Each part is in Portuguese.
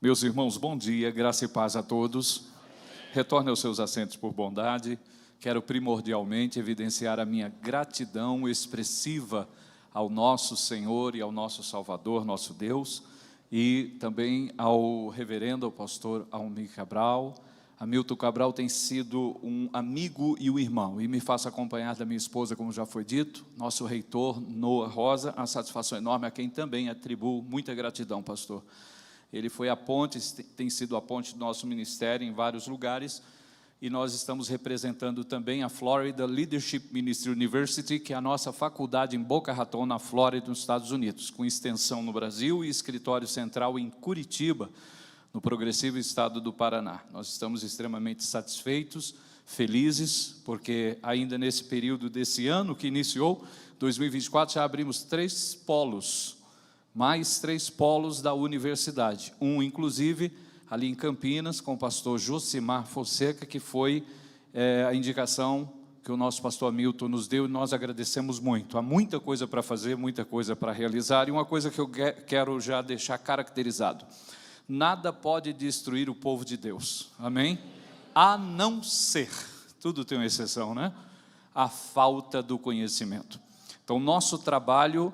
Meus irmãos, bom dia, graça e paz a todos. Retorne aos seus assentos por bondade. Quero primordialmente evidenciar a minha gratidão expressiva ao nosso Senhor e ao nosso Salvador, nosso Deus, e também ao reverendo, ao pastor Almir Cabral. Hamilton Cabral tem sido um amigo e um irmão, e me faço acompanhar da minha esposa, como já foi dito, nosso reitor, Noah Rosa, uma satisfação enorme, a quem também atribuo muita gratidão, pastor. Ele foi a ponte, tem sido a ponte do nosso ministério em vários lugares, e nós estamos representando também a Florida Leadership Ministry University, que é a nossa faculdade em Boca Raton, na Flórida, nos Estados Unidos, com extensão no Brasil e escritório central em Curitiba, no progressivo estado do Paraná. Nós estamos extremamente satisfeitos, felizes, porque ainda nesse período desse ano que iniciou, 2024, já abrimos 3 polos, mais 3 polos da universidade. Um, inclusive, ali em Campinas, com o pastor Josimar Fonseca, que foi a indicação que o nosso pastor Hamilton nos deu, e nós agradecemos muito. Há muita coisa para fazer, muita coisa para realizar, e uma coisa que eu quero já deixar caracterizado: nada pode destruir o povo de Deus, amém? A não ser, tudo tem uma exceção, né? A falta do conhecimento. Então, nosso trabalho,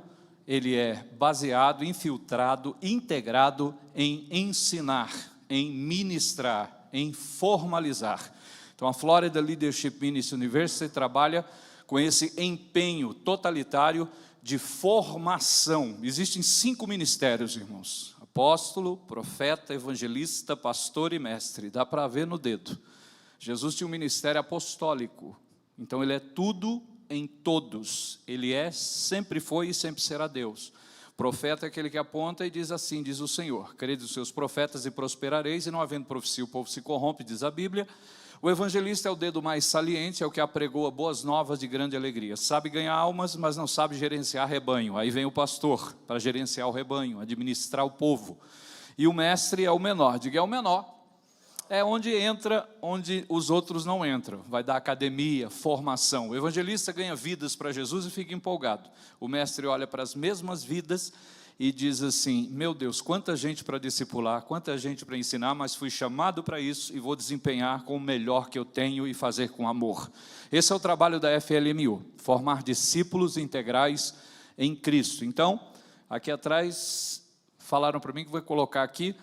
ele é baseado, infiltrado, integrado em ensinar, em ministrar, em formalizar. Então, a Florida Leadership Ministry University trabalha com esse empenho totalitário de formação. Existem 5 ministérios, irmãos: apóstolo, profeta, evangelista, pastor e mestre. Dá para ver no dedo. Jesus tinha um ministério apostólico, então ele é tudo em todos. Ele é, sempre foi e sempre será Deus. Profeta é aquele que aponta e diz assim, diz o Senhor: crede os seus profetas e prosperareis, e não havendo profecia o povo se corrompe, diz a Bíblia. O evangelista é o dedo mais saliente, é o que apregoa boas novas de grande alegria. Sabe ganhar almas, mas não sabe gerenciar rebanho. Aí vem o pastor para gerenciar o rebanho, administrar o povo. E o mestre é o menor. Diga, é o menor. É onde entra, onde os outros não entram. Vai dar academia, formação. O evangelista ganha vidas para Jesus e fica empolgado. O mestre olha para as mesmas vidas e diz assim: meu Deus, quanta gente para discipular, quanta gente para ensinar, mas fui chamado para isso e vou desempenhar com o melhor que eu tenho e fazer com amor. Esse é o trabalho da FLMU, formar discípulos integrais em Cristo. Então, aqui atrás, falaram para mim que vou colocar aqui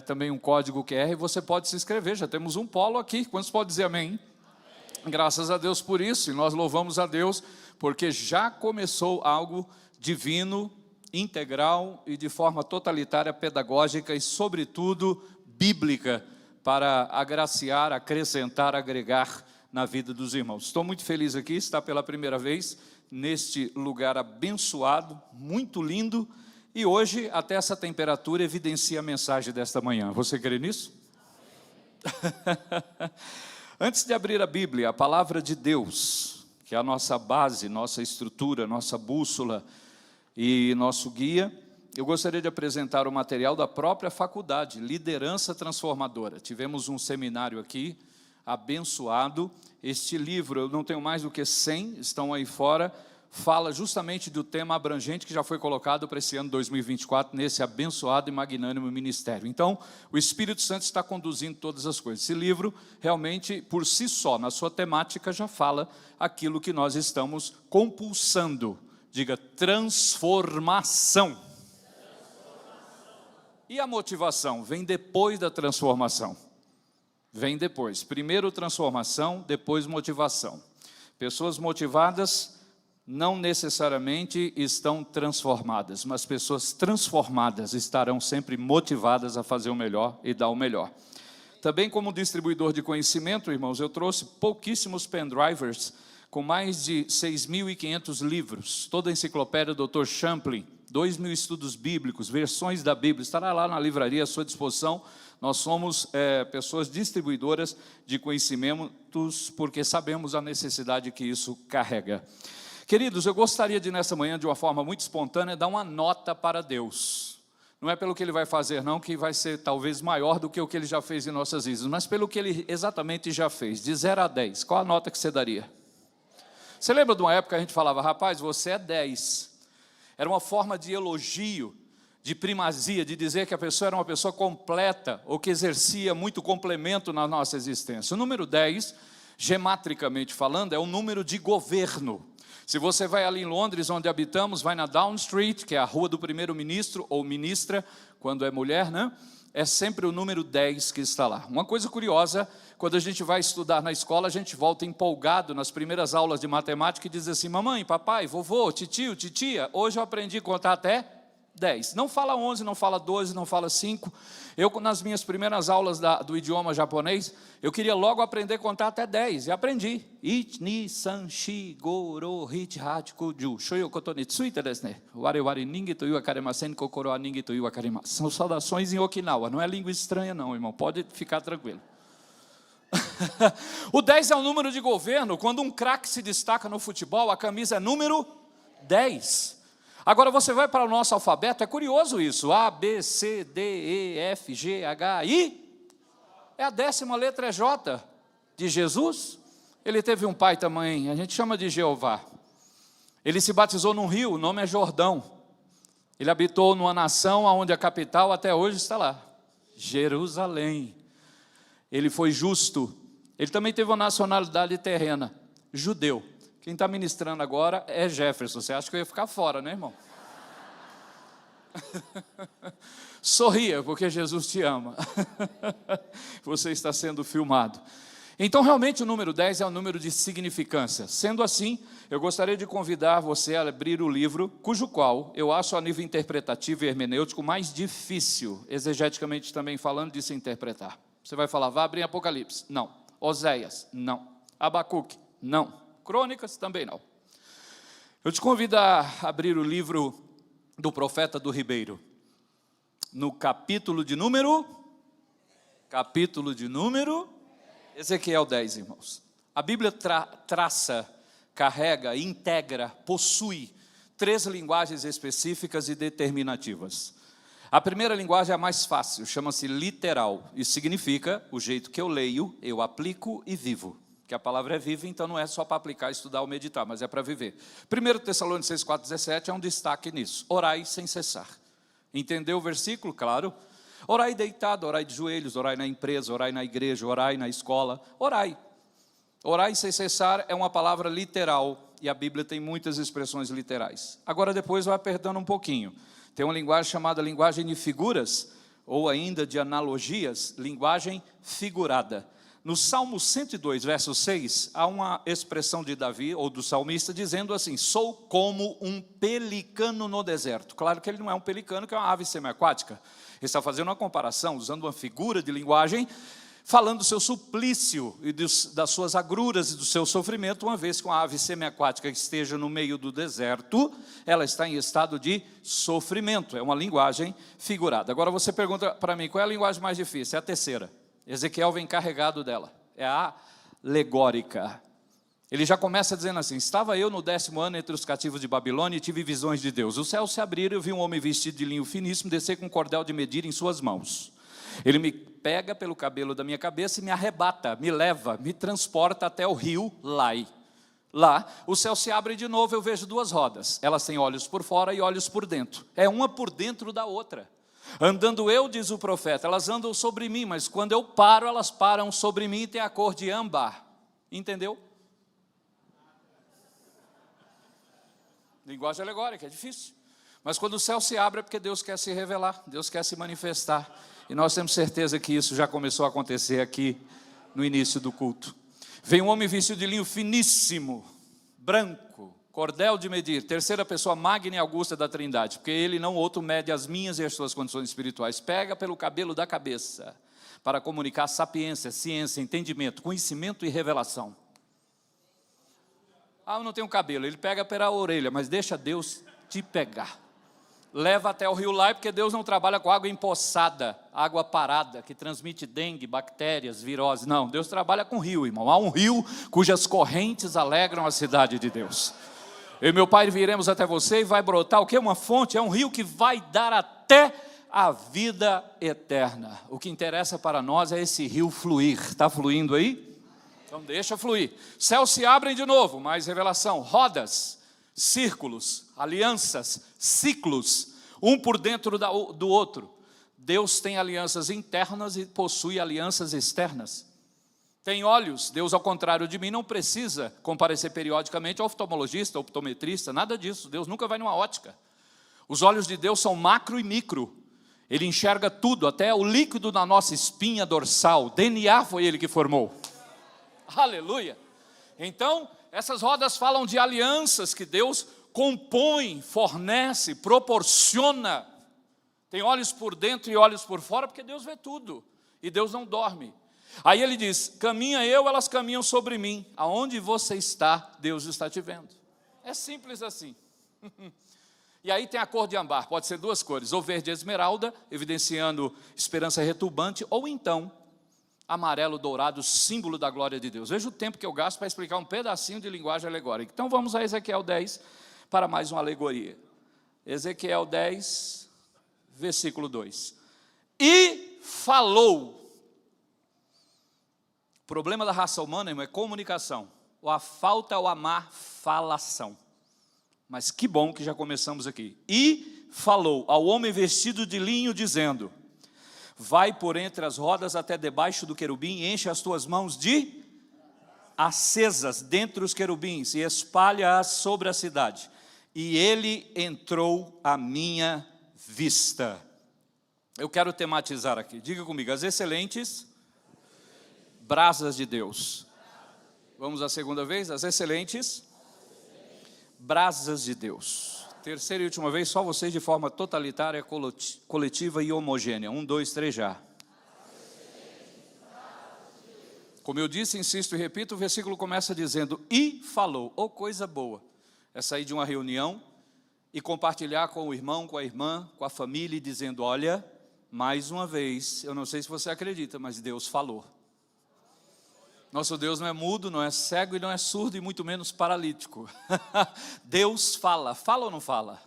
também um código QR, e você pode se inscrever. Já temos um polo aqui. Quantos podem dizer amém? Amém? Graças a Deus por isso, e nós louvamos a Deus, porque já começou algo divino, integral e de forma totalitária, pedagógica e, sobretudo, bíblica, para agraciar, acrescentar, agregar na vida dos irmãos. Estou muito feliz aqui, estar pela primeira vez neste lugar abençoado, muito lindo, e hoje até essa temperatura evidencia a mensagem desta manhã. Você crê nisso? Antes de abrir a Bíblia, a palavra de Deus, que é a nossa base, nossa estrutura, nossa bússola e nosso guia, eu gostaria de apresentar o material da própria faculdade, Liderança Transformadora. Tivemos um seminário aqui, abençoado. Este livro, eu não tenho mais do que 100, estão aí fora, fala justamente do tema abrangente que já foi colocado para esse ano 2024, nesse abençoado e magnânimo ministério. Então, o Espírito Santo está conduzindo todas as coisas. Esse livro, realmente, por si só, na sua temática, já fala aquilo que nós estamos compulsando. Diga, transformação. E a motivação vem depois da transformação. Vem depois. Primeiro transformação, depois motivação. Pessoas motivadas não necessariamente estão transformadas, mas pessoas transformadas estarão sempre motivadas a fazer o melhor e dar o melhor. Também, como distribuidor de conhecimento, irmãos, eu trouxe pouquíssimos pendrivers com mais de 6.500 livros, toda a enciclopédia do Dr. Champlin, 2.000 estudos bíblicos, versões da Bíblia, estará lá na livraria à sua disposição. Nós somos pessoas distribuidoras de conhecimentos, porque sabemos a necessidade que isso carrega. Queridos, eu gostaria de, nessa manhã, de uma forma muito espontânea, dar uma nota para Deus. Não é pelo que Ele vai fazer, não, que vai ser talvez maior do que o que Ele já fez em nossas vidas, mas pelo que Ele exatamente já fez. De 0 a 10, qual a nota que você daria? Você lembra de uma época que a gente falava, rapaz, você é 10. Era uma forma de elogio, de primazia, de dizer que a pessoa era uma pessoa completa, ou que exercia muito complemento na nossa existência. O número 10, gematricamente falando, é o número de governo. Se você vai ali em Londres, onde habitamos, vai na Downing Street, que é a rua do primeiro-ministro, ou ministra, quando é mulher, né? É sempre o número 10 que está lá. Uma coisa curiosa, quando a gente vai estudar na escola, a gente volta empolgado nas primeiras aulas de matemática e diz assim: mamãe, papai, vovô, titio, titia, hoje eu aprendi a contar até 10. Não fala 11, não fala 12, não fala 5. Eu, nas minhas primeiras aulas do idioma japonês, eu queria logo aprender a contar até 10. E aprendi. Ich, ni, san, shi, go, ro, hit, hat, kuju, shoyo koto ni tsuita desu ne. Ware ware ningi to iu akarimasen, kokoro wa ningi to iu akarimasen. São saudações em Okinawa. Não é língua estranha não, irmão. Pode ficar tranquilo. O 10 é o número de governo. Quando um craque se destaca no futebol, a camisa é número 10. Agora você vai para o nosso alfabeto, é curioso isso, A, B, C, D, E, F, G, H, I, é a 10ª letra, é J, de Jesus. Ele teve um pai também, a gente chama de Jeová. Ele se batizou num rio, o nome é Jordão. Ele habitou numa nação onde a capital até hoje está lá, Jerusalém. Ele foi justo, ele também teve uma nacionalidade terrena, judeu. Quem está ministrando agora é Jefferson. Você acha que eu ia ficar fora, né, irmão? Sorria, porque Jesus te ama. Você está sendo filmado. Então, realmente, o número 10 é um número de significância. Sendo assim, eu gostaria de convidar você a abrir o livro, cujo qual eu acho a nível interpretativo e hermenêutico mais difícil, exegeticamente também falando, de se interpretar. Você vai falar, vá abrir Apocalipse. Não. Oséias. Não. Abacuque. Não. Crônicas, também não. Eu te convido a abrir o livro do profeta do Ribeiro, no capítulo de número, Ezequiel 10, irmãos. A Bíblia traça, carrega, integra, possui 3 linguagens específicas e determinativas. A primeira linguagem é a mais fácil, chama-se literal. Isso significa, o jeito que eu leio, eu aplico e vivo. Que a palavra é viva, então não é só para aplicar, estudar ou meditar, mas é para viver. 1 Tessalonicenses 4,17 é um destaque nisso. Orai sem cessar. Entendeu o versículo? Claro. Orai deitado, orai de joelhos, orai na empresa, orai na igreja, orai na escola. Orai. Orai sem cessar é uma palavra literal, e a Bíblia tem muitas expressões literais. Agora depois vai apertando um pouquinho. Tem uma linguagem chamada linguagem de figuras, ou ainda de analogias, linguagem figurada. No Salmo 102, verso 6, há uma expressão de Davi, ou do salmista, dizendo assim: sou como um pelicano no deserto. Claro que ele não é um pelicano, que é uma ave semiaquática. Ele está fazendo uma comparação, usando uma figura de linguagem, falando do seu suplício, e das suas agruras e do seu sofrimento, uma vez que uma ave semiaquática que esteja no meio do deserto, ela está em estado de sofrimento. É uma linguagem figurada. Agora você pergunta para mim, qual é a linguagem mais difícil? É a terceira. Ezequiel vem carregado dela, é a alegórica. Ele já começa dizendo assim: estava eu no 10º ano entre os cativos de Babilônia e tive visões de Deus. Os céus se abriram e eu vi um homem vestido de linho finíssimo descer com um cordel de medir em suas mãos. Ele me pega pelo cabelo da minha cabeça e me arrebata, me leva, me transporta até o rio Lai. Lá, o céu se abre de novo, eu vejo 2 rodas. Elas têm olhos por fora e olhos por dentro. É uma por dentro da outra. Andando eu, diz o profeta, elas andam sobre mim, mas quando eu paro, elas param sobre mim e tem a cor de âmbar. Entendeu? Linguagem alegórica, é difícil. Mas quando o céu se abre é porque Deus quer se revelar, Deus quer se manifestar. E nós temos certeza que isso já começou a acontecer aqui no início do culto. Vem um homem vestido de linho finíssimo, branco, cordel de medir, terceira pessoa magna e augusta da Trindade, porque ele não outro mede as minhas e as suas condições espirituais. Pega pelo cabelo da cabeça para comunicar sapiência, ciência, entendimento, conhecimento e revelação. Ah, eu não tenho cabelo. Ele pega pela orelha, mas deixa Deus te pegar. Leva até o rio Lai, porque Deus não trabalha com água empoçada, água parada, que transmite dengue, bactérias, virose. Não, Deus trabalha com rio, irmão. Há um rio cujas correntes alegram a cidade de Deus. Eu e meu pai viremos até você e vai brotar o que? Uma fonte, é um rio que vai dar até a vida eterna. O que interessa para nós é esse rio fluir. Está fluindo aí? Então deixa fluir. Céus se abrem de novo, mais revelação. Rodas, círculos, alianças, ciclos. um por dentro do outro. Deus tem alianças internas e possui alianças externas. Tem olhos, Deus, ao contrário de mim, não precisa comparecer periodicamente ao oftalmologista, optometrista, nada disso. Deus nunca vai numa ótica. Os olhos de Deus são macro e micro. Ele enxerga tudo, até o líquido na nossa espinha dorsal. DNA foi Ele que formou. Aleluia! Então, essas rodas falam de alianças que Deus compõe, fornece, proporciona. Tem olhos por dentro e olhos por fora, porque Deus vê tudo. E Deus não dorme. Aí Ele diz, caminha eu, elas caminham sobre mim. Aonde você está, Deus está te vendo. É simples assim. E aí tem a cor de âmbar, pode ser duas cores, ou verde esmeralda, evidenciando esperança retumbante, ou então amarelo dourado, símbolo da glória de Deus. Veja o tempo que eu gasto para explicar um pedacinho de linguagem alegórica. Então vamos a Ezequiel 10 para mais uma alegoria. Ezequiel 10, versículo 2. E falou. O problema da raça humana, irmão, é comunicação. Ou a falta é o amar falação. Mas que bom que já começamos aqui. E falou ao homem vestido de linho, dizendo, vai por entre as rodas até debaixo do querubim, e enche as tuas mãos de acesas dentre os querubins, e espalha-as sobre a cidade. E ele entrou à minha vista. Eu quero tematizar aqui, diga comigo, as excelentes brasas de Deus. Vamos à segunda vez, as excelentes brasas de Deus. Terceira e última vez, só vocês de forma totalitária, coletiva e homogênea. 1, 2, 3 já. Como eu disse, insisto e repito, o versículo começa dizendo, e falou, ou coisa boa, é sair de uma reunião e compartilhar com o irmão, com a irmã, com a família, dizendo, olha, mais uma vez, eu não sei se você acredita, mas Deus falou. Nosso Deus não é mudo, não é cego e não é surdo e muito menos paralítico. Deus fala, fala ou não fala?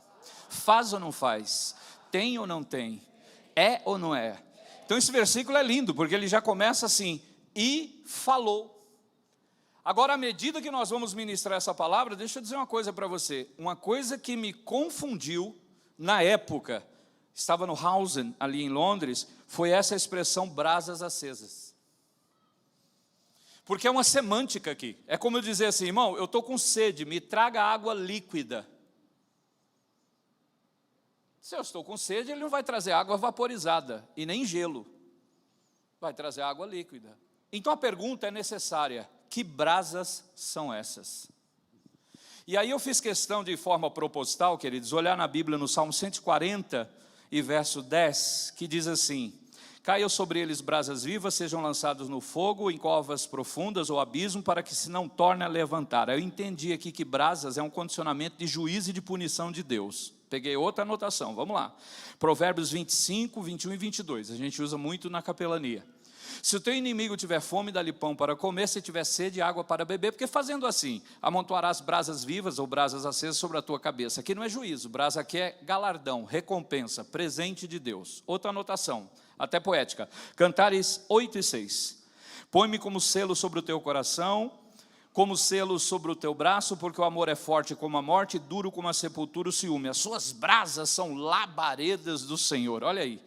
Faz ou não faz? Tem ou não tem? É ou não é? Então esse versículo é lindo, porque ele já começa assim, e falou. Agora, à medida que nós vamos ministrar essa palavra, deixa eu dizer uma coisa para você. Uma coisa que me confundiu na época, estava no Housen, ali em Londres, foi essa expressão brasas acesas. Porque é uma semântica aqui. É como eu dizer assim, irmão, eu estou com sede, me traga água líquida. Se eu estou com sede, ele não vai trazer água vaporizada, e nem gelo. Vai trazer água líquida. Então a pergunta é necessária, que brasas são essas? E aí eu fiz questão de forma proposital, queridos, olhar na Bíblia no Salmo 140 e verso 10, que diz assim, caiam sobre eles brasas vivas, sejam lançados no fogo, em covas profundas ou abismo, para que se não torne a levantar. Eu entendi aqui que brasas é um condicionamento de juízo e de punição de Deus. Peguei outra anotação, vamos lá. Provérbios 25, 21 e 22, a gente usa muito na capelania. Se o teu inimigo tiver fome, dá-lhe pão para comer, se tiver sede, água para beber, porque fazendo assim, amontoarás brasas vivas ou brasas acesas sobre a tua cabeça. Aqui não é juízo, brasa aqui é galardão, recompensa, presente de Deus. Outra anotação, até poética, Cantares 8 e 6, põe-me como selo sobre o teu coração, como selo sobre o teu braço, porque o amor é forte como a morte, duro como a sepultura o ciúme, as suas brasas são labaredas do Senhor. Olha aí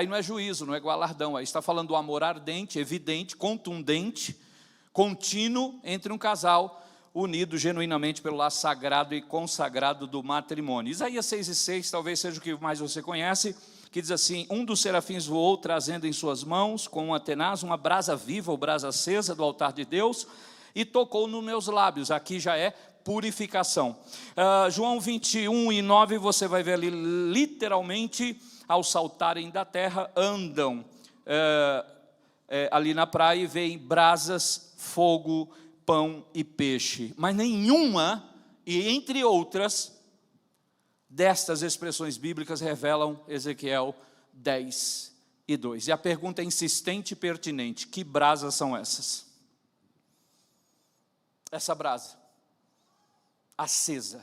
não é juízo, não é galardão, aí está falando do amor ardente, evidente, contundente, contínuo entre um casal, unido genuinamente pelo laço sagrado e consagrado do matrimônio. Isaías 6 e 6, talvez seja o que mais você conhece, que diz assim, um dos serafins voou, trazendo em suas mãos, com uma tenaz, uma brasa viva ou brasa acesa do altar de Deus, e tocou nos meus lábios. Aqui já é purificação. João 21 e 9, você vai ver ali, literalmente, ao saltarem da terra, andam ali na praia e veem brasas, fogo, pão e peixe. Mas nenhuma, e entre outras, destas expressões bíblicas revelam Ezequiel 10 e 2. E a pergunta é insistente e pertinente, que brasas são essas? Essa brasa acesa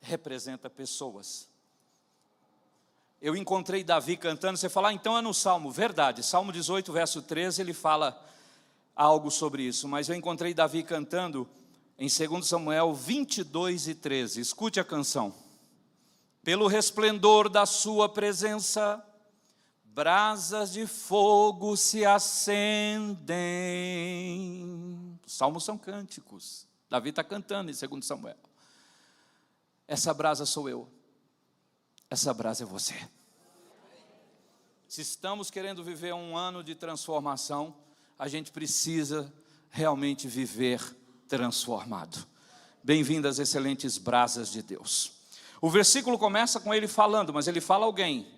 representa pessoas. Eu encontrei Davi cantando, você fala, então é no Salmo, verdade, Salmo 18, verso 13, ele fala algo sobre isso, mas eu encontrei Davi cantando em 2 Samuel 22 e 13, escute a canção. pelo resplendor da sua presença, brasas de fogo se acendem. Os salmos são cânticos. Davi está cantando em 2 Samuel. Essa brasa sou eu. Essa brasa é você. Se estamos querendo viver um ano de transformação, a gente precisa realmente viver transformado. Bem-vindo às excelentes brasas de Deus. O versículo começa com ele falando, mas ele fala alguém.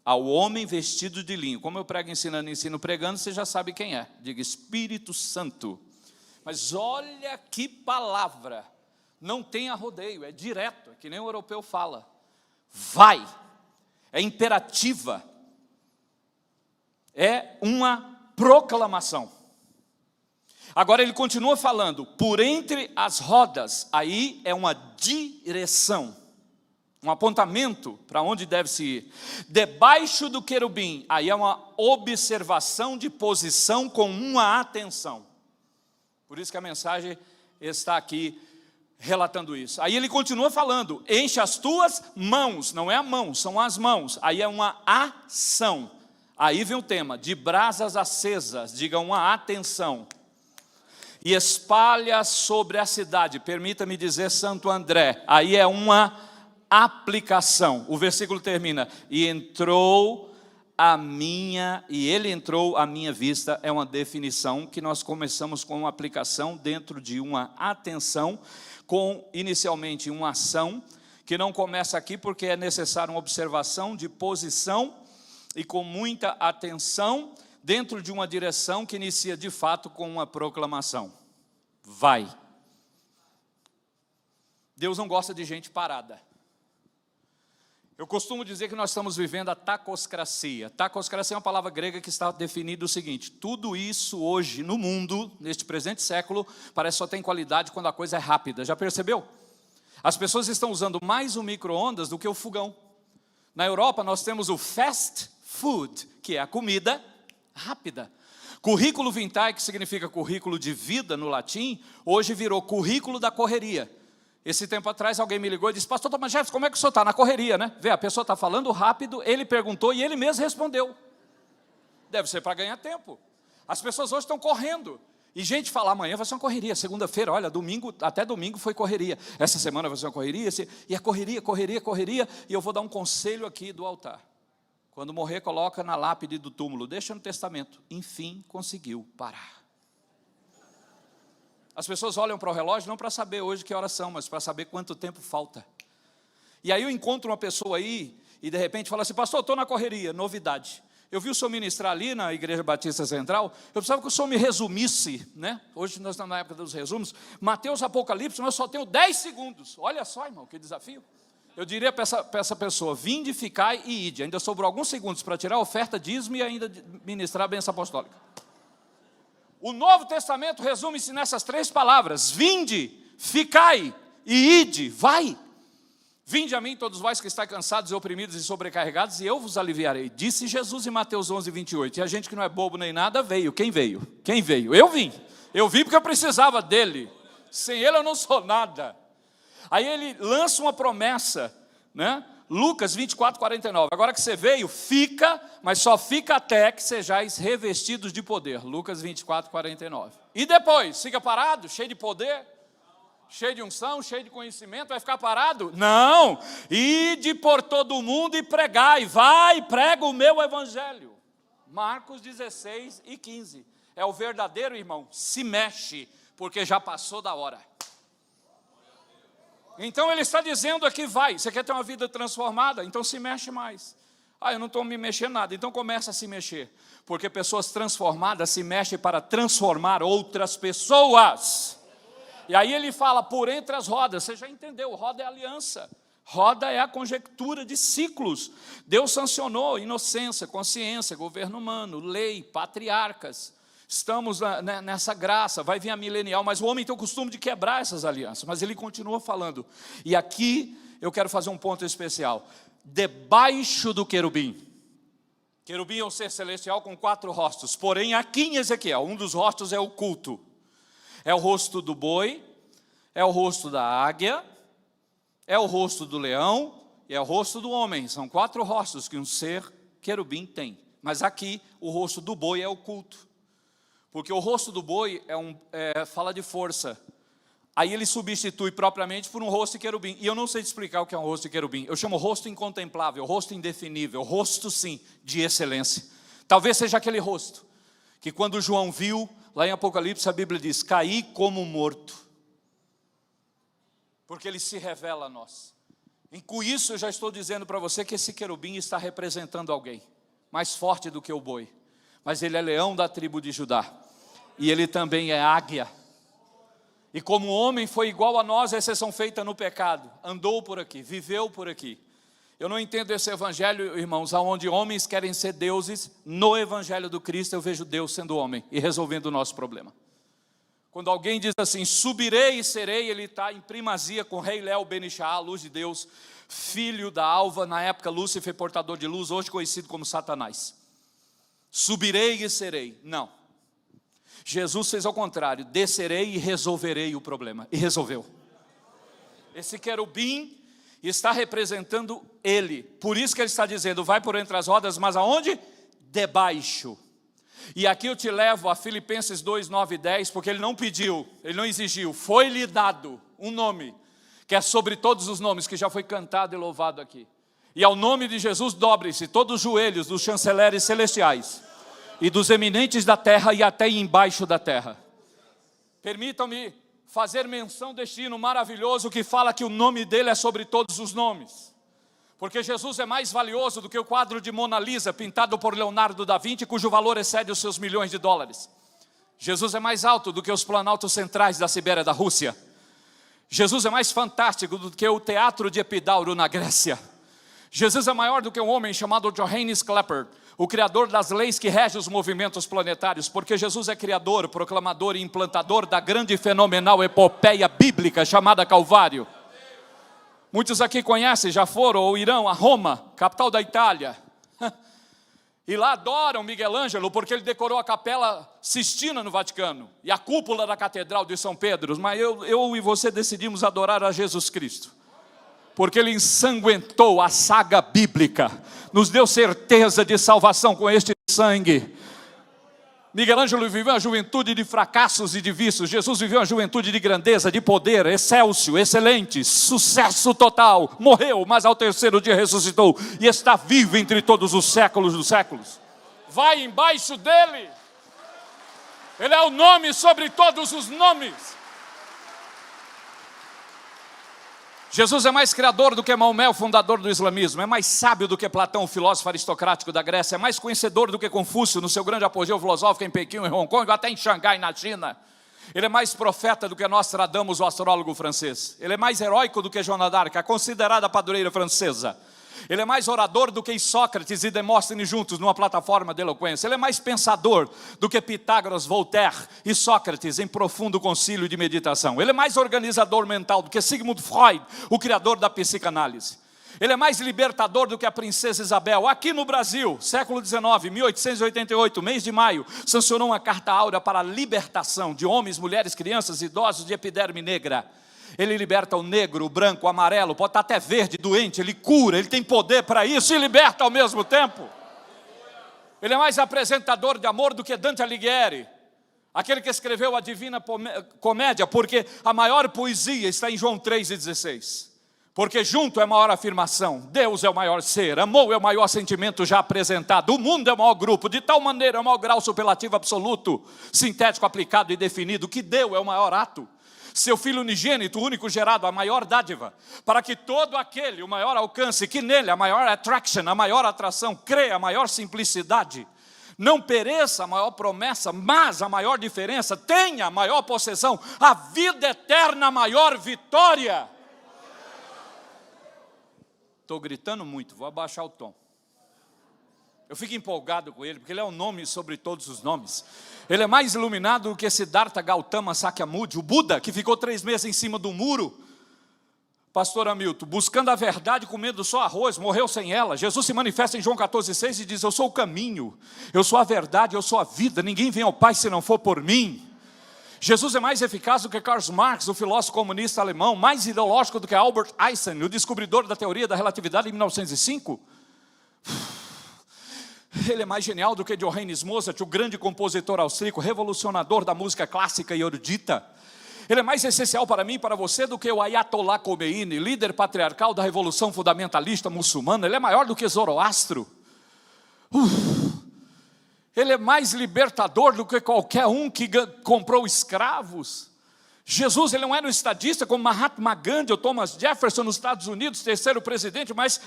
Ao homem vestido de linho. Como eu prego ensinando, ensino pregando, você já sabe quem é. Diga Espírito Santo. Mas olha que palavra. Não tem arrodeio, é direto, é que nem o europeu fala. Vai. É imperativa. É uma proclamação. Agora ele continua falando, por entre as rodas, aí é uma direção, um apontamento para onde deve-se ir. Debaixo do querubim, aí é uma observação de posição com uma atenção. Por isso que a mensagem está aqui relatando isso. Aí ele continua falando, enche as tuas mãos, não é a mão, são as mãos, aí é uma ação. Aí vem o tema, de brasas acesas, diga uma atenção. E espalha sobre a cidade, permita-me dizer Santo André, aí é uma aplicação. O versículo termina, e ele entrou à minha vista, é uma definição que nós começamos com uma aplicação dentro de uma atenção, com inicialmente uma ação, que não começa aqui porque é necessário uma observação de posição, e com muita atenção, dentro de uma direção que inicia de fato com uma proclamação. Vai. Deus não gosta de gente parada. Eu costumo dizer que nós estamos vivendo a tacoscracia. Tacoscracia é uma palavra grega que está definida o seguinte, tudo isso hoje no mundo, neste presente século, parece só tem qualidade quando a coisa é rápida. Já percebeu? As pessoas estão usando mais o micro-ondas do que o fogão. Na Europa nós temos o fast food, que é a comida rápida. Currículo vitae, que significa currículo de vida no latim, hoje virou currículo da correria. Esse tempo atrás alguém me ligou e disse, pastor Thomas Jefferson, como é que o senhor está? Na correria, né? Vê, a pessoa está falando rápido, ele perguntou e ele mesmo respondeu. Deve ser para ganhar tempo. As pessoas hoje estão correndo. E gente fala, amanhã vai ser uma correria, segunda-feira, olha, domingo, até domingo foi correria. Essa semana vai ser uma correria, e é correria, correria, correria. E eu vou dar um conselho aqui do altar. Quando morrer, coloca na lápide do túmulo, deixa no testamento. Enfim, conseguiu parar. As pessoas olham para o relógio não para saber hoje que horas são, mas para saber quanto tempo falta. E aí eu encontro uma pessoa aí, e de repente fala assim, pastor, estou na correria, novidade. Eu vi o senhor ministrar ali na Igreja Batista Central, eu precisava que o senhor me resumisse, né? Hoje nós estamos na época dos resumos, Mateus, Apocalipse, mas eu só tenho 10 segundos. Olha só, irmão, que desafio. Eu diria para essa pessoa, vinde, ficai e ide. Ainda sobrou alguns segundos para tirar a oferta, dízimo e ainda ministrar a bênção apostólica. O Novo Testamento resume-se nessas 3 palavras, vinde, ficai e ide, vai. Vinde a mim todos vós que estáis cansados e oprimidos e sobrecarregados, e eu vos aliviarei. Disse Jesus em Mateus 11, 28. E a gente que não é bobo nem nada veio. Quem veio? Quem veio? Eu vim. Eu vim porque eu precisava dele. Sem ele eu não sou nada. Aí ele lança uma promessa, né? Lucas 24, 49. Agora que você veio, fica, mas só fica até que sejais revestidos de poder. Lucas 24, 49. E depois, fica parado, cheio de poder, cheio de unção, cheio de conhecimento, vai ficar parado? Não! Ide por todo o mundo e pregai, vai, prega o meu evangelho. Marcos 16 e 15. É o verdadeiro irmão, se mexe, porque já passou da hora. Então ele está dizendo aqui, vai, você quer ter uma vida transformada? Então se mexe mais. Ah, eu não estou me mexendo nada, então começa a se mexer. Porque pessoas transformadas se mexem para transformar outras pessoas. E aí ele fala, por entre as rodas, você já entendeu, roda é aliança. Roda é a conjectura de ciclos. Deus sancionou inocência, consciência, governo humano, lei, patriarcas. Estamos nessa graça, vai vir a milenial, mas o homem tem o costume de quebrar essas alianças, mas ele continua falando. E aqui eu quero fazer um ponto especial. Debaixo do querubim. Querubim é um ser celestial com 4 rostos, porém aqui em Ezequiel, um dos rostos é o culto. É o rosto do boi, é o rosto da águia, é o rosto do leão e é o rosto do homem. São 4 rostos que um ser querubim tem. Mas aqui, o rosto do boi é oculto. Porque o rosto do boi fala de força. Aí ele substitui propriamente por um rosto de querubim. E eu não sei te explicar o que é um rosto de querubim. Eu chamo rosto incontemplável, rosto indefinível, rosto sim, de excelência. Talvez seja aquele rosto que quando João viu, lá em Apocalipse a Bíblia diz, caí como morto. Porque ele se revela a nós. E com isso eu já estou dizendo para você que esse querubim está representando alguém mais forte do que o boi. Mas ele é leão da tribo de Judá. E ele também é águia. E como o homem foi igual a nós, exceção feita no pecado, andou por aqui, viveu por aqui. Eu não entendo esse evangelho, irmãos, onde homens querem ser deuses. No evangelho do Cristo eu vejo Deus sendo homem e resolvendo o nosso problema. Quando alguém diz assim, subirei e serei, ele está em primazia com o rei Léo Benishá, a luz de Deus, filho da alva, na época Lúcifer, portador de luz, hoje conhecido como Satanás. Subirei e serei. Não. Jesus fez ao contrário, descerei e resolverei o problema. E resolveu. Esse querubim está representando ele. Por isso que ele está dizendo, vai por entre as rodas, mas aonde? Debaixo. E aqui eu te levo a Filipenses 2, 9 e 10, porque ele não pediu, ele não exigiu, foi-lhe dado um nome, que é sobre todos os nomes, que já foi cantado e louvado aqui. E ao nome de Jesus dobre-se todos os joelhos dos chanceleres celestiais, e dos eminentes da terra e até embaixo da terra. Permitam-me fazer menção deste hino maravilhoso que fala que o nome dele é sobre todos os nomes. Porque Jesus é mais valioso do que o quadro de Mona Lisa, pintado por Leonardo da Vinci, cujo valor excede os seus milhões de dólares. Jesus é mais alto do que os planaltos centrais da Sibéria da Rússia. Jesus é mais fantástico do que o teatro de Epidauro na Grécia. Jesus é maior do que um homem chamado Johannes Kepler, o criador das leis que regem os movimentos planetários, porque Jesus é criador, proclamador e implantador da grande e fenomenal epopeia bíblica chamada Calvário. Muitos aqui conhecem, já foram ou irão a Roma, capital da Itália. E lá adoram Miguel Ângelo, porque ele decorou a Capela Sistina no Vaticano e a cúpula da Catedral de São Pedro. Mas eu e você decidimos adorar a Jesus Cristo, porque ele ensanguentou a saga bíblica, nos deu certeza de salvação com este sangue. Miguel Ângelo viveu uma juventude de fracassos e de vícios. Jesus viveu uma juventude de grandeza, de poder, excelso, excelente, sucesso total. Morreu, mas ao terceiro dia ressuscitou e está vivo entre todos os séculos dos séculos. Vai embaixo dele. Ele é o nome sobre todos os nomes. Jesus é mais criador do que Maomé, o fundador do islamismo. É mais sábio do que Platão, o filósofo aristocrático da Grécia. É mais conhecedor do que Confúcio, no seu grande apogeu filosófico em Pequim, em Hong Kong, até em Xangai, na China. Ele é mais profeta do que Nostradamus, o astrólogo francês. Ele é mais heróico do que Joana d'Arc, a considerada padroeira francesa. Ele é mais orador do que Sócrates e Demóstenes juntos numa plataforma de eloquência. Ele é mais pensador do que Pitágoras, Voltaire e Sócrates em profundo concílio de meditação. Ele é mais organizador mental do que Sigmund Freud, o criador da psicanálise. Ele é mais libertador do que a princesa Isabel. Aqui no Brasil, século XIX, 1888, mês de maio, sancionou uma carta áurea para a libertação de homens, mulheres, crianças, idosos de epiderme negra. Ele liberta o negro, o branco, o amarelo, pode estar até verde, doente, ele cura, ele tem poder para isso e liberta ao mesmo tempo. Ele é mais apresentador de amor do que Dante Alighieri, aquele que escreveu a Divina Comédia, porque a maior poesia está em João 3,16. Porque junto é a maior afirmação, Deus é o maior ser, amor é o maior sentimento já apresentado, o mundo é o maior grupo, de tal maneira é o maior grau superlativo absoluto, sintético, aplicado e definido, que deu é o maior ato. Seu Filho unigênito, único gerado, a maior dádiva, para que todo aquele, o maior alcance, que nele a maior attraction, a maior atração, creia, a maior simplicidade, não pereça, a maior promessa, mas a maior diferença, tenha a maior possessão, a vida eterna, a maior vitória. Estou gritando muito, vou abaixar o tom. Eu fico empolgado com ele, porque ele é o nome sobre todos os nomes. Ele é mais iluminado do que Siddhartha Gautama Sakyamuni, o Buda, que ficou 3 meses em cima do muro. Pastor Hamilton, buscando a verdade, comendo só arroz, morreu sem ela. Jesus se manifesta em João 14,6 e diz, eu sou o caminho, eu sou a verdade, eu sou a vida. Ninguém vem ao Pai se não for por mim. Jesus é mais eficaz do que Karl Marx, o filósofo comunista alemão, mais ideológico do que Albert Einstein, o descobridor da teoria da relatividade em 1905. Ele é mais genial do que Johannes Mozart, o grande compositor austríaco, revolucionador da música clássica e erudita. Ele é mais essencial para mim e para você do que o Ayatollah Khomeini, líder patriarcal da revolução fundamentalista muçulmana. Ele é maior do que Zoroastro. Ele é mais libertador do que qualquer um que comprou escravos. Jesus, ele não era um estadista como Mahatma Gandhi ou Thomas Jefferson nos Estados Unidos, terceiro presidente, mas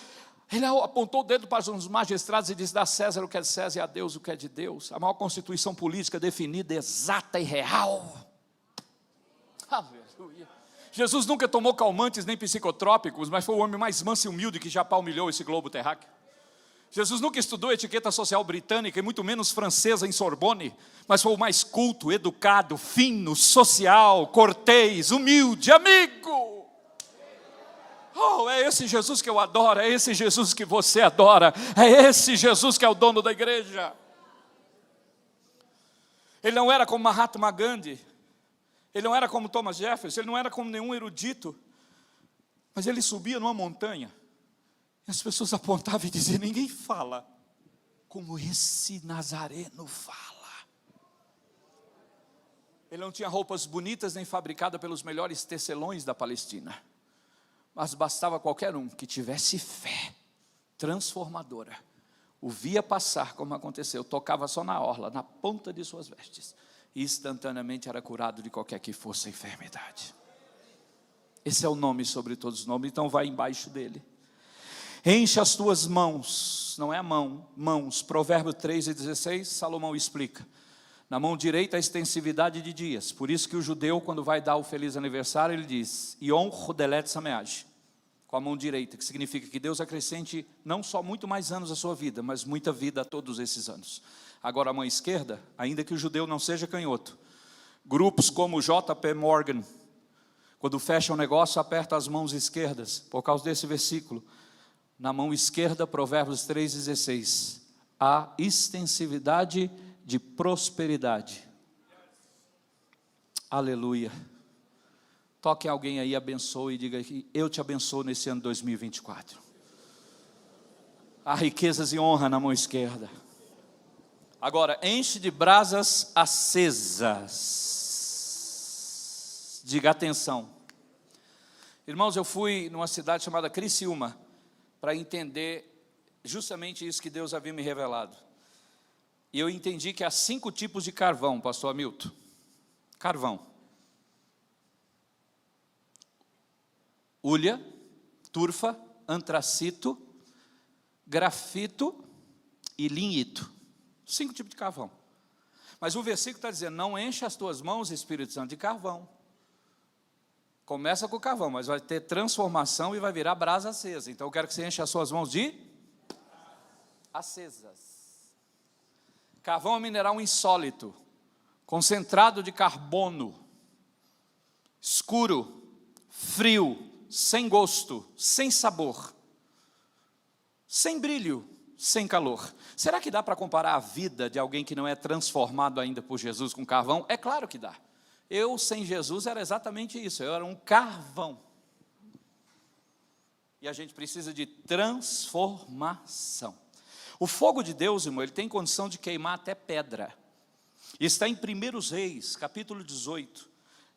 ele apontou o dedo para os magistrados e disse: dá a César o que é de César e a Deus o que é de Deus. A maior constituição política definida, exata e real. Aleluia. Jesus nunca tomou calmantes nem psicotrópicos, mas foi o homem mais manso e humilde que já palmilhou esse globo terráqueo. Jesus nunca estudou etiqueta social britânica e muito menos francesa em Sorbonne, mas foi o mais culto, educado, fino, social, cortês, humilde, amigo. Oh, é esse Jesus que eu adoro, é esse Jesus que você adora, é esse Jesus que é o dono da igreja. Ele não era como Mahatma Gandhi, ele não era como Thomas Jefferson, ele não era como nenhum erudito, mas ele subia numa montanha, e as pessoas apontavam e diziam: ninguém fala como esse Nazareno fala. Ele não tinha roupas bonitas nem fabricada pelos melhores tecelões da Palestina, mas bastava qualquer um que tivesse fé transformadora, o via passar como aconteceu, tocava só na orla, na ponta de suas vestes, e instantaneamente era curado de qualquer que fosse a enfermidade. Esse é o nome sobre todos os nomes, então vai embaixo dele. Enche as tuas mãos, não é a mão, mãos. Provérbios 3:16, Salomão explica. Na mão direita a extensividade de dias. Por isso que o judeu, quando vai dar o feliz aniversário, ele diz: Yom Rodelet Sameach, com a mão direita, que significa que Deus acrescente não só muito mais anos à sua vida, mas muita vida a todos esses anos. Agora a mão esquerda, ainda que o judeu não seja canhoto, grupos como JP Morgan, quando fecha um negócio, aperta as mãos esquerdas, por causa desse versículo. Na mão esquerda, Provérbios 3:16, a extensividade de prosperidade. Aleluia. Toque alguém aí, abençoe e diga que eu te abençoo nesse ano 2024. Há riquezas e honra na mão esquerda. Agora, enche de brasas acesas. Diga atenção. Irmãos, eu fui numa cidade chamada Criciúma, para entender justamente isso que Deus havia me revelado. E eu entendi que há 5 tipos de carvão, pastor Hamilton. Carvão. Hulha, turfa, antracito, grafito e linhito. 5 tipos de carvão. Mas o versículo está dizendo: não enche as tuas mãos, Espírito Santo, de carvão. Começa com o carvão, mas vai ter transformação e vai virar brasa acesa. Então eu quero que você enche as suas mãos de acesas. Carvão é um mineral insólito, concentrado de carbono, escuro, frio, sem gosto, sem sabor, sem brilho, sem calor. Será que dá para comparar a vida de alguém que não é transformado ainda por Jesus com carvão? É claro que dá. Eu, sem Jesus, era exatamente isso, eu era um carvão. E a gente precisa de transformação. O fogo de Deus, irmão, ele tem condição de queimar até pedra. Está em 1 Reis, capítulo 18,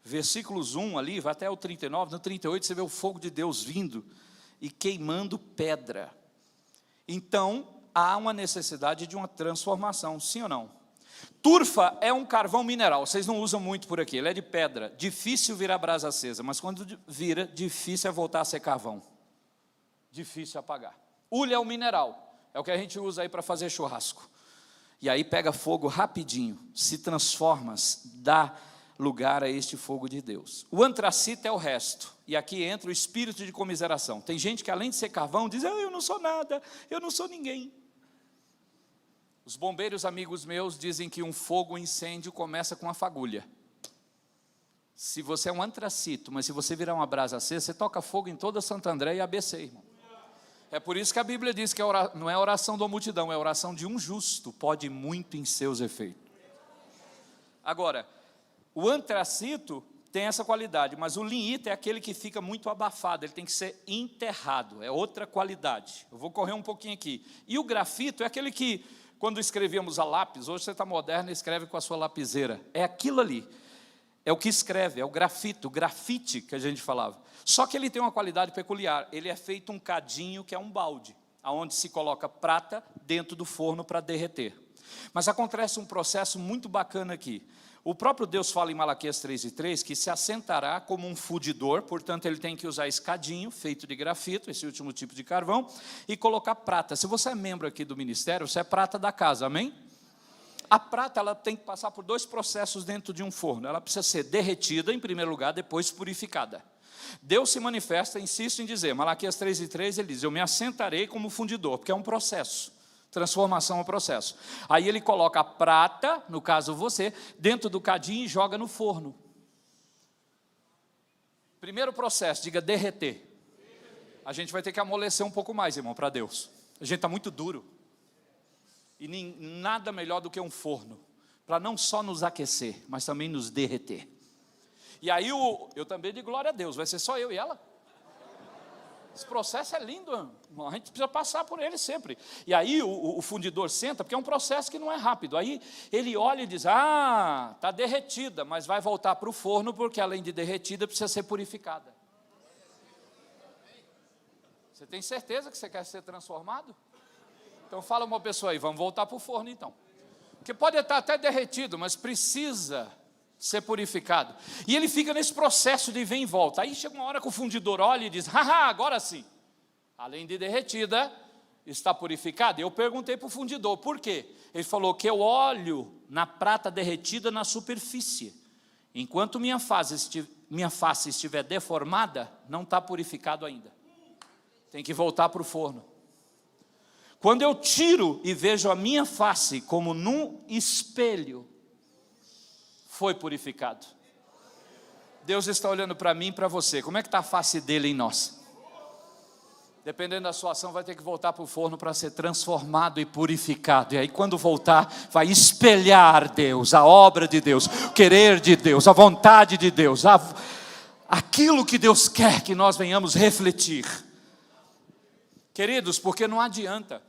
versículos 1 ali, vai até o 39, no 38 você vê o fogo de Deus vindo e queimando pedra. Então, há uma necessidade de uma transformação, sim ou não? Turfa é um carvão mineral, vocês não usam muito por aqui, ele é de pedra, difícil virar brasa acesa, mas quando vira, difícil é voltar a ser carvão, difícil apagar. Hulha é um mineral, é o que a gente usa aí para fazer churrasco, e aí pega fogo rapidinho, se transforma, dá lugar a este fogo de Deus. O antracito é o resto, e aqui entra o espírito de comiseração. Tem gente que além de ser carvão, diz: eu não sou nada, eu não sou ninguém. Os bombeiros amigos meus dizem que um fogo, um incêndio começa com uma fagulha. Se você é um antracito, mas se você virar uma brasa acesa, você toca fogo em toda Santo André e ABC, irmão. É por isso que a Bíblia diz que não é oração da multidão, é oração de um justo, pode muito em seus efeitos. Agora, O antracito tem essa qualidade, mas o lignito é aquele que fica muito abafado, ele tem que ser enterrado, é outra qualidade. Eu vou correr um pouquinho aqui. E o grafito é aquele que, quando escrevíamos a lápis, hoje você está moderno e escreve com a sua lapiseira. É aquilo ali, é o que escreve, é o grafito, o grafite que a gente falava. Só que ele tem uma qualidade peculiar, ele é feito um cadinho que é um balde, onde se coloca prata dentro do forno para derreter. Mas acontece um processo muito bacana aqui. O próprio Deus fala em Malaquias 3:3 que se assentará como um fundidor, portanto ele tem que usar escadinho feito de grafito, esse último tipo de carvão, e colocar prata. Se você é membro aqui do ministério, você é prata da casa, amém? A prata ela tem que passar por 2 processos dentro de um forno. Ela precisa ser derretida em primeiro lugar, depois purificada. Deus se manifesta, insisto em dizer, Malaquias 3:3 ele diz, eu me assentarei como fundidor, porque é um processo. Transformação é um processo. Aí ele coloca a prata, no caso você, dentro do cadinho e joga no forno. Primeiro processo, diga derreter. A gente vai ter que amolecer um pouco mais, irmão, para Deus. A gente está muito duro. E nada melhor do que um forno, para não só nos aquecer, mas também nos derreter. E aí eu também digo glória a Deus, vai ser só eu e ela? Esse processo é lindo, irmão. A gente precisa passar por ele sempre. E aí o fundidor senta, porque é um processo que não é rápido. Aí ele olha e diz, está derretida, mas vai voltar para o forno, porque além de derretida, precisa ser purificada. Você tem certeza que você quer ser transformado? Então fala uma pessoa aí, vamos voltar para o forno então. Porque pode estar até derretido, mas precisa ser purificado. E ele fica nesse processo de vem e volta. Aí chega uma hora que o fundidor olha e diz, haha, agora sim. Além de derretida, está purificada. Eu perguntei para o fundidor, por quê? Ele falou que eu olho na prata derretida na superfície. Enquanto minha face estiver deformada, não está purificado ainda. Tem que voltar para o forno. Quando eu tiro e vejo a minha face como num espelho, foi purificado. Deus está olhando para mim e para você. Como é que está a face dele em nós? Dependendo da sua ação, vai ter que voltar para o forno para ser transformado e purificado. E aí quando voltar, vai espelhar Deus, a obra de Deus, o querer de Deus, a vontade de Deus, aquilo que Deus quer que nós venhamos refletir. Queridos, porque não adianta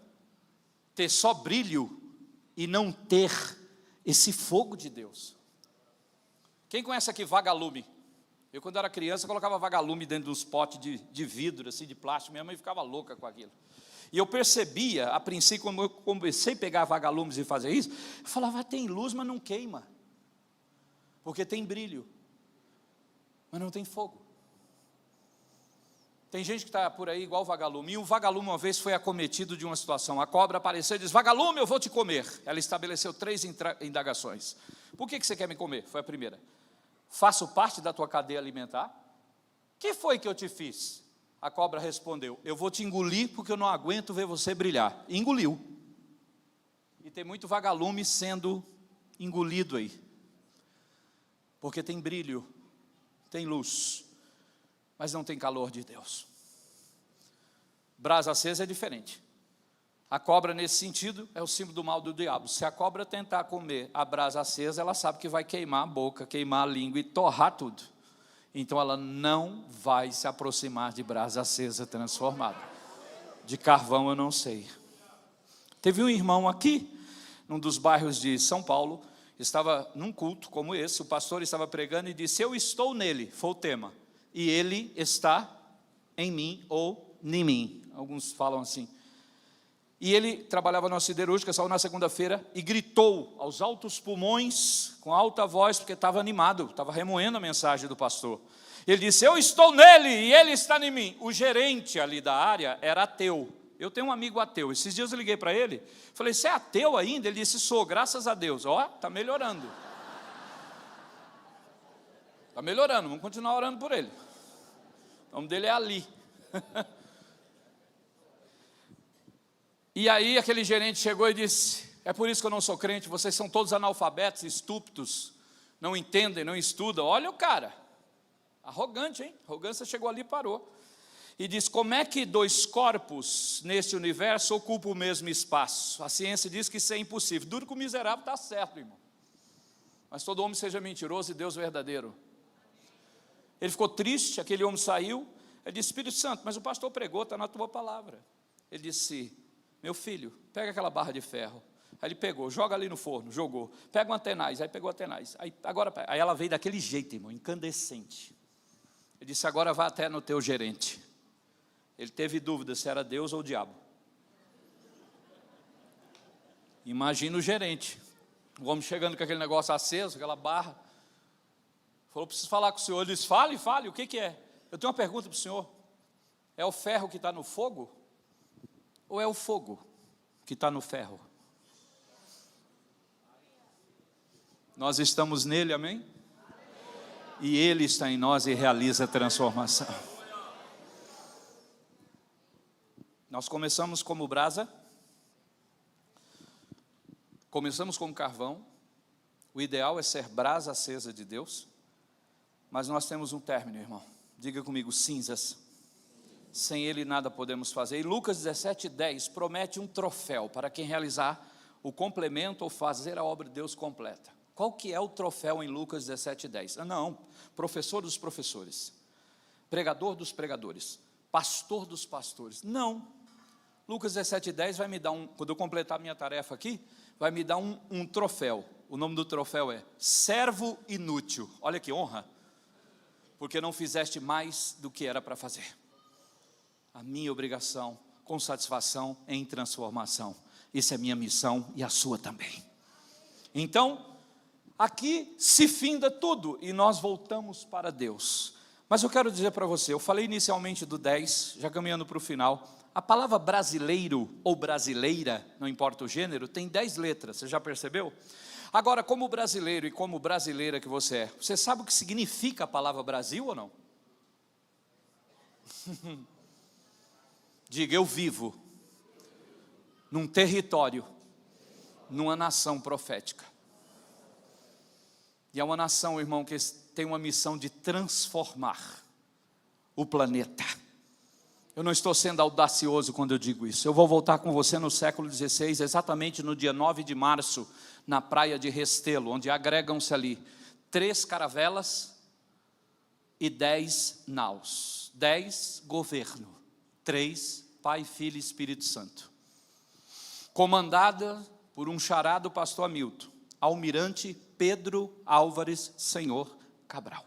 ter só brilho e não ter esse fogo de Deus. Quem conhece aqui vagalume? Eu, quando era criança, colocava vagalume dentro dos potes de vidro, assim, de plástico. Minha mãe ficava louca com aquilo. E eu percebia, a princípio, quando eu comecei a pegar vagalumes e fazer isso, eu falava, tem luz, mas não queima. Porque tem brilho, mas não tem fogo. Tem gente que está por aí igual o vagalume. E o vagalume uma vez foi acometido de uma situação. A cobra apareceu e disse, vagalume, eu vou te comer. Ela estabeleceu 3 indagações. Por que você quer me comer? Foi a primeira. Faço parte da tua cadeia alimentar? Que foi que eu te fiz? A cobra respondeu, eu vou te engolir porque eu não aguento ver você brilhar. E engoliu. E tem muito vagalume sendo engolido aí. Porque tem brilho, tem luz, mas não tem calor de Deus. Brasa acesa é diferente. A cobra, nesse sentido, é o símbolo do mal do diabo. Se a cobra tentar comer a brasa acesa, ela sabe que vai queimar a boca, queimar a língua e torrar tudo. Então ela não vai se aproximar de brasa acesa transformada. De carvão eu não sei. Teve um irmão aqui, num dos bairros de São Paulo, estava num culto como esse, o pastor estava pregando e disse, eu estou nele, foi o tema. E ele está em mim ou em mim. Alguns falam assim. E ele trabalhava numa siderúrgica, saiu na segunda-feira e gritou aos altos pulmões, com alta voz, porque estava animado, estava remoendo a mensagem do pastor. Ele disse, eu estou nele e ele está em mim. O gerente ali da área era ateu. Eu tenho um amigo ateu. Esses dias eu liguei para ele, falei, você é ateu ainda? Ele disse, sou, graças a Deus. Ó, está melhorando. Está melhorando, vamos continuar orando por ele. O nome dele é Ali. E aí aquele gerente chegou e disse, é por isso que eu não sou crente, vocês são todos analfabetos, estúpidos, não entendem, não estudam. Olha o cara, arrogante, hein? Arrogância chegou ali e parou. E diz, como é que 2 corpos nesse universo ocupam o mesmo espaço? A ciência diz que isso é impossível. Duro que o miserável está certo, irmão. mas todo homem seja mentiroso e Deus verdadeiro. Ele ficou triste, aquele homem saiu, ele disse, Espírito Santo, mas o pastor pregou, está na tua palavra. Ele disse, meu filho, pega aquela barra de ferro. Aí ele pegou, joga ali no forno, jogou. Pega uma tenaz, aí pegou a tenaz. Aí ela veio daquele jeito, irmão, incandescente. Ele disse, agora vá até no teu gerente. Ele teve dúvida se era Deus ou o diabo. Imagina o gerente, o homem chegando com aquele negócio aceso, aquela barra. Falou, preciso falar com o senhor. Ele disse, fale, o que é? Eu tenho uma pergunta para o senhor. É o ferro que está no fogo? Ou é o fogo que está no ferro? Nós estamos nele, amém? E ele está em nós e realiza a transformação. Nós começamos como brasa, começamos como carvão. O ideal é ser brasa acesa de Deus, mas nós temos um término, irmão. Diga comigo, cinzas. Sem ele nada podemos fazer. E Lucas 17:10 promete um troféu para quem realizar o complemento ou fazer a obra de Deus completa. Qual que é o troféu em Lucas 17:10? Não, professor dos professores, pregador dos pregadores, pastor dos pastores. Não, Lucas 17:10 vai me dar quando eu completar a minha tarefa aqui, vai me dar um troféu. O nome do troféu é servo inútil. Olha que honra, porque não fizeste mais do que era para fazer. A minha obrigação com satisfação em transformação. Isso é minha missão e a sua também. Então, aqui se finda tudo e nós voltamos para Deus. Mas eu quero dizer para você, eu falei inicialmente do 10, já caminhando para o final. A palavra brasileiro ou brasileira, não importa o gênero, tem 10 letras, você já percebeu? Agora, como brasileiro e como brasileira que você é, você sabe o que significa a palavra Brasil ou não? Diga, eu vivo num território, numa nação profética. E é uma nação, irmão, que tem uma missão de transformar o planeta. Eu não estou sendo audacioso quando eu digo isso. Eu vou voltar com você no século XVI, exatamente no dia 9 de março, na praia de Restelo, onde agregam-se ali 3 caravelas e 10 naus. 10 governo, 3 Pai, Filho e Espírito Santo. Comandada por um xará do pastor Hamilton, almirante Pedro Álvares Senhor Cabral.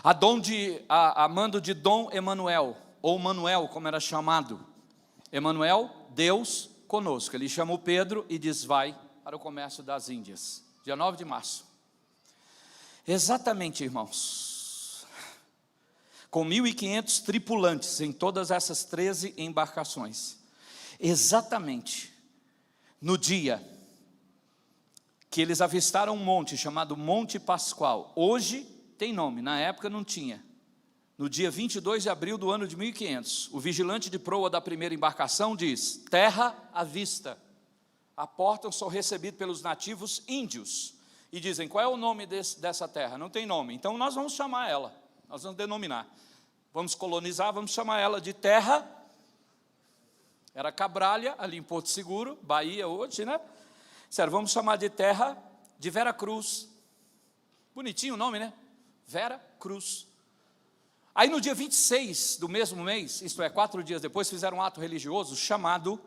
A mando de Dom Emanuel, ou Manuel, como era chamado. Emanuel, Deus conosco. Ele chamou Pedro e diz, vai para o comércio das Índias. Dia 9 de março. Exatamente, irmãos. Com 1.500 tripulantes em todas essas 13 embarcações. Exatamente no dia que eles avistaram um monte chamado Monte Pascoal. Hoje tem nome, na época não tinha. No dia 22 de abril do ano de 1500, o vigilante de proa da primeira embarcação diz, terra à vista. Aportam, são recebidos pelos nativos índios. E dizem, qual é o nome dessa terra? Não tem nome, então nós vamos chamar ela. Nós vamos denominar. Vamos colonizar, vamos chamar ela de terra. Era Cabralha, ali em Porto Seguro, Bahia hoje, né? Sério, vamos chamar de terra de Vera Cruz. Bonitinho o nome, né? Vera Cruz. Aí no dia 26 do mesmo mês, isto é, 4 dias depois, fizeram um ato religioso chamado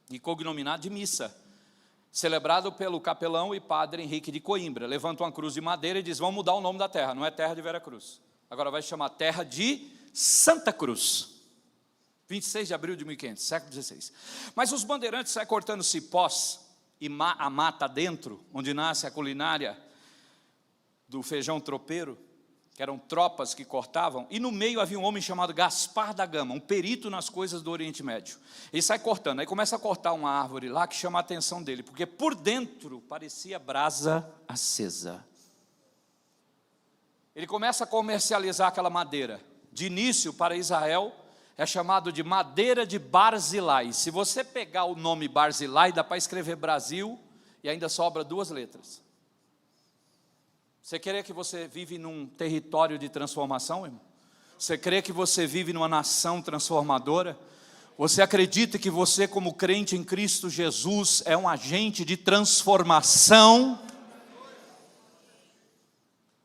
e cognominado de missa, celebrado pelo capelão e padre Henrique de Coimbra. Levanta uma cruz de madeira e diz, vamos mudar o nome da terra, não é terra de Vera Cruz. Agora vai chamar terra de Santa Cruz. 26 de abril de 1500, século XVI. Mas os bandeirantes saem cortando cipós e a mata dentro, onde nasce a culinária do feijão tropeiro, que eram tropas que cortavam, e no meio havia um homem chamado Gaspar da Gama, um perito nas coisas do Oriente Médio. Ele sai cortando, aí começa a cortar uma árvore lá que chama a atenção dele, porque por dentro parecia brasa acesa. Ele começa a comercializar aquela madeira. De início, para Israel, é chamado de madeira de Barzilai. Se você pegar o nome Barzilai, dá para escrever Brasil e ainda sobra 2 letras. Você crê que você vive num território de transformação, irmão? Você crê que você vive numa nação transformadora? Você acredita que você, como crente em Cristo Jesus, é um agente de transformação?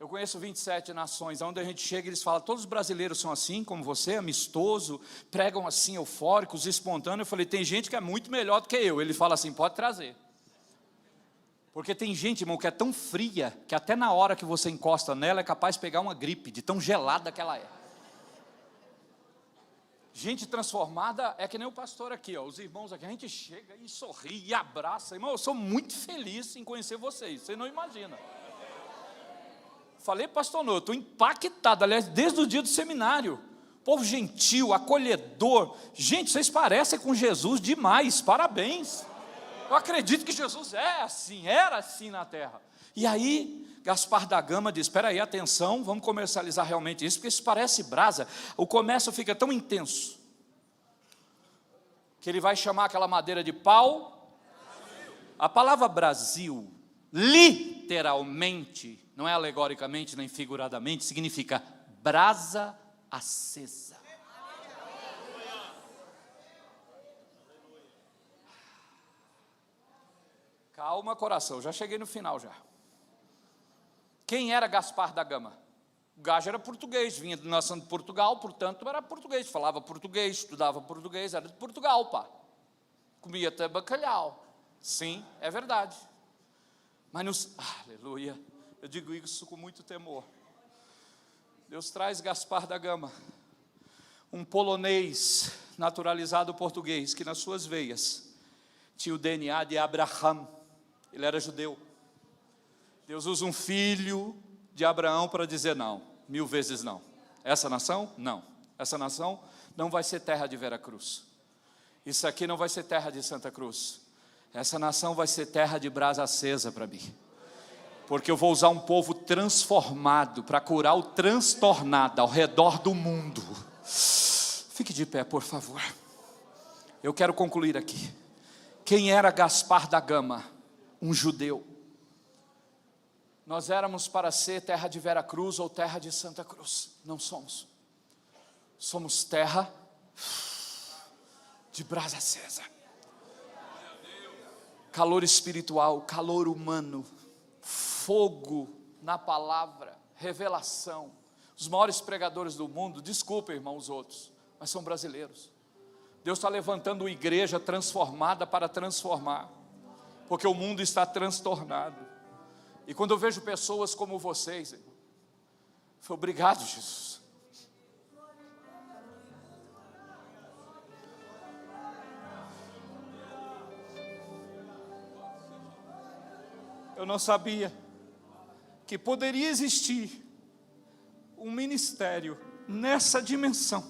conheço 27 nações, onde a gente chega e eles falam, todos os brasileiros são assim, como você, amistoso, pregam assim, eufóricos, espontâneos. Eu falei, tem gente que é muito melhor do que eu. Ele fala assim, pode trazer. Porque tem gente, irmão, que é tão fria, que até na hora que você encosta nela, é capaz de pegar uma gripe, de tão gelada que ela é. Gente transformada é que nem o pastor aqui, ó, os irmãos aqui, a gente chega e sorri e abraça. Irmão, eu sou muito feliz em conhecer vocês, você não imagina. Falei, pastor, não, eu estou impactado, aliás, desde o dia do seminário. Povo gentil, acolhedor. Gente, vocês parecem com Jesus demais, parabéns. Eu acredito que Jesus é assim, era assim na terra. E aí, Gaspar da Gama diz, espera aí, atenção, vamos comercializar realmente isso, porque isso parece brasa. O comércio fica tão intenso, que ele vai chamar aquela madeira de pau. A palavra Brasil, literalmente, não é alegoricamente nem figuradamente, significa brasa acesa. Calma, coração, já cheguei no final já. Quem era Gaspar da Gama? O gajo era português, vinha da nação de Portugal, portanto era português, falava português, estudava português, era de Portugal, pá. Comia até bacalhau. Sim, é verdade. Mas aleluia, eu digo isso com muito temor. Deus traz Gaspar da Gama, um polonês naturalizado português, que nas suas veias tinha o DNA de Abraão. Ele era judeu. Deus usa um filho de Abraão para dizer não, 1000 vezes não. Essa nação, não. Essa nação não vai ser terra de Veracruz. Isso aqui não vai ser terra de Santa Cruz. Essa nação vai ser terra de brasa acesa para mim. Porque eu vou usar um povo transformado para curar o transtornado ao redor do mundo. Fique de pé, por favor. Eu quero concluir aqui. Quem era Gaspar da Gama? Um judeu. Nós éramos para ser terra de Veracruz ou terra de Santa Cruz. Não somos. Somos terra de brasa acesa. Calor espiritual, calor humano, fogo na palavra, revelação. Os maiores pregadores do mundo, desculpem, irmãos, os outros, mas são brasileiros. Deus está levantando uma igreja transformada para transformar, porque o mundo está transtornado. E quando eu vejo pessoas como vocês, foi obrigado, Jesus. Eu não sabia que poderia existir um ministério nessa dimensão,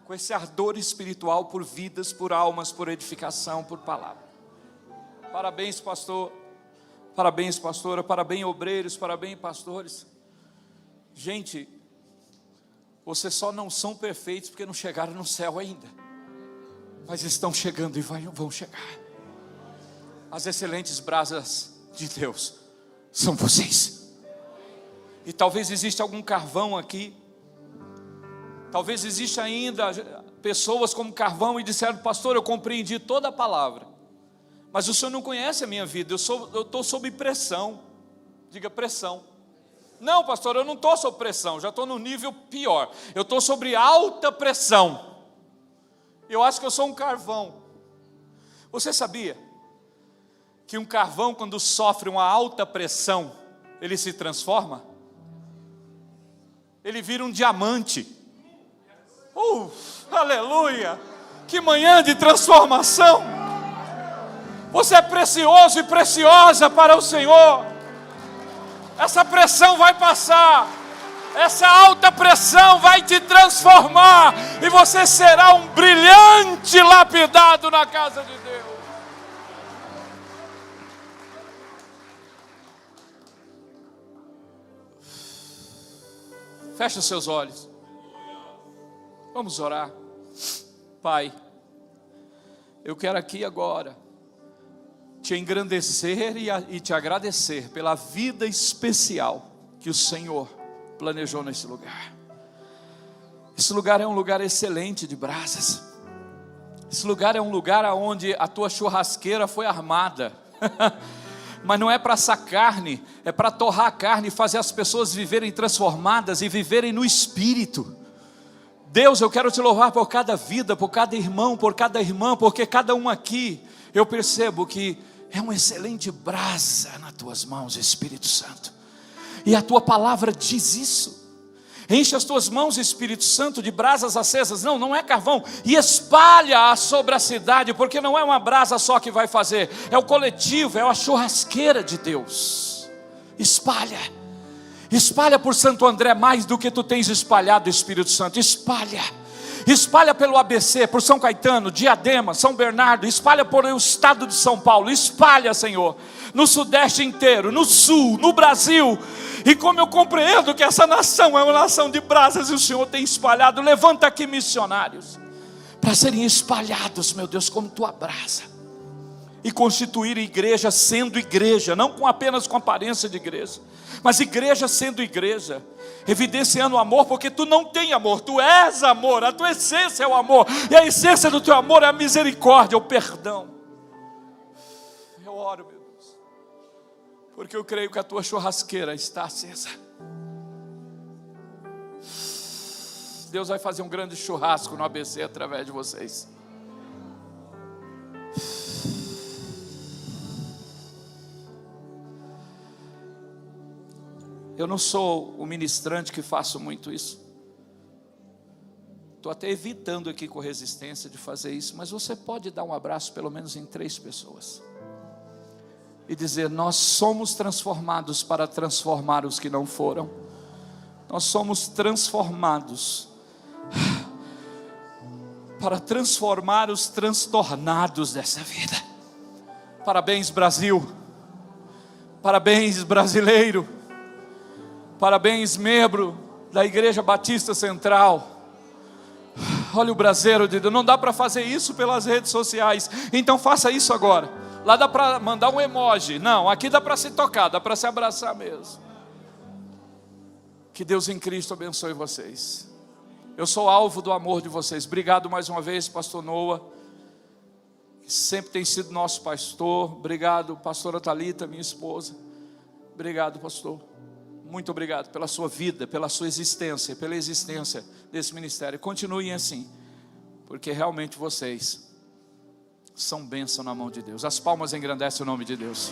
com esse ardor espiritual por vidas, por almas, por edificação, por palavra. Parabéns, pastor. Parabéns, pastora. Parabéns, obreiros. Parabéns, pastores. Gente, vocês só não são perfeitos porque não chegaram no céu ainda, mas estão chegando e vão chegar. As excelentes brasas de Deus são vocês. E talvez exista algum carvão aqui. Talvez exista ainda pessoas como carvão e disseram, pastor, eu compreendi toda a palavra, mas o senhor não conhece a minha vida, eu estou sob pressão. Diga pressão. Não, pastor, eu não estou sob pressão, já estou no nível pior. Eu estou sobre alta pressão. Eu acho que eu sou um carvão. Você sabia que um carvão, quando sofre uma alta pressão, ele se transforma? Ele vira um diamante. Aleluia! Que manhã de transformação! Você é precioso e preciosa para o Senhor. Essa pressão vai passar. Essa alta pressão vai te transformar. E você será um brilhante lapidado na casa de Deus. Feche os seus olhos. Vamos orar. Pai, eu quero aqui agora te engrandecer e te agradecer pela vida especial que o Senhor planejou nesse lugar. Esse lugar é um lugar excelente de brasas. Esse lugar é um lugar onde a tua churrasqueira foi armada. Mas não é para assar carne, é para torrar a carne e fazer as pessoas viverem transformadas e viverem no Espírito. Deus, eu quero te louvar por cada vida, por cada irmão, por cada irmã, porque cada um aqui, eu percebo que é uma excelente brasa nas tuas mãos, Espírito Santo. E a tua palavra diz isso. Enche as tuas mãos, Espírito Santo, de brasas acesas. Não é carvão. E espalha sobre a cidade, porque não é uma brasa só que vai fazer. É o coletivo, é a churrasqueira de Deus. Espalha. Espalha por Santo André mais do que tu tens espalhado, Espírito Santo. Espalha. Espalha pelo ABC, por São Caetano, Diadema, São Bernardo. Espalha por o estado de São Paulo. Espalha, Senhor, no Sudeste inteiro, no Sul, no Brasil. E como eu compreendo que essa nação é uma nação de brasas, e o Senhor tem espalhado, levanta aqui missionários, para serem espalhados, meu Deus, como tua brasa, e constituir igreja sendo igreja, não apenas com aparência de igreja, mas igreja sendo igreja, evidenciando o amor, porque tu não tem amor, tu és amor, a tua essência é o amor, e a essência do teu amor é a misericórdia, o perdão. Eu oro, meu Deus, porque eu creio que a tua churrasqueira está acesa. Deus vai fazer um grande churrasco no ABC através de vocês. Eu não sou o ministrante que faço muito isso. Estou até evitando aqui com resistência de fazer isso, mas você pode dar um abraço pelo menos em 3 pessoas. E dizer: nós somos transformados para transformar os que não foram. Nós somos transformados para transformar os transtornados dessa vida. Parabéns, Brasil. Parabéns, brasileiro. Parabéns, membro da Igreja Batista Central. Olha o braseiro de Deus. Não dá para fazer isso pelas redes sociais, então faça isso agora. Lá dá para mandar um emoji. Não, aqui dá para se tocar, dá para se abraçar mesmo. Que Deus em Cristo abençoe vocês. Eu sou alvo do amor de vocês. Obrigado mais uma vez, pastor Noah, que sempre tem sido nosso pastor. Obrigado, pastora Thalita, minha esposa. Obrigado, pastor. Muito obrigado pela sua vida, pela sua existência, pela existência desse ministério. Continuem assim, porque realmente vocês são bênção na mão de Deus. As palmas engrandecem o nome de Deus.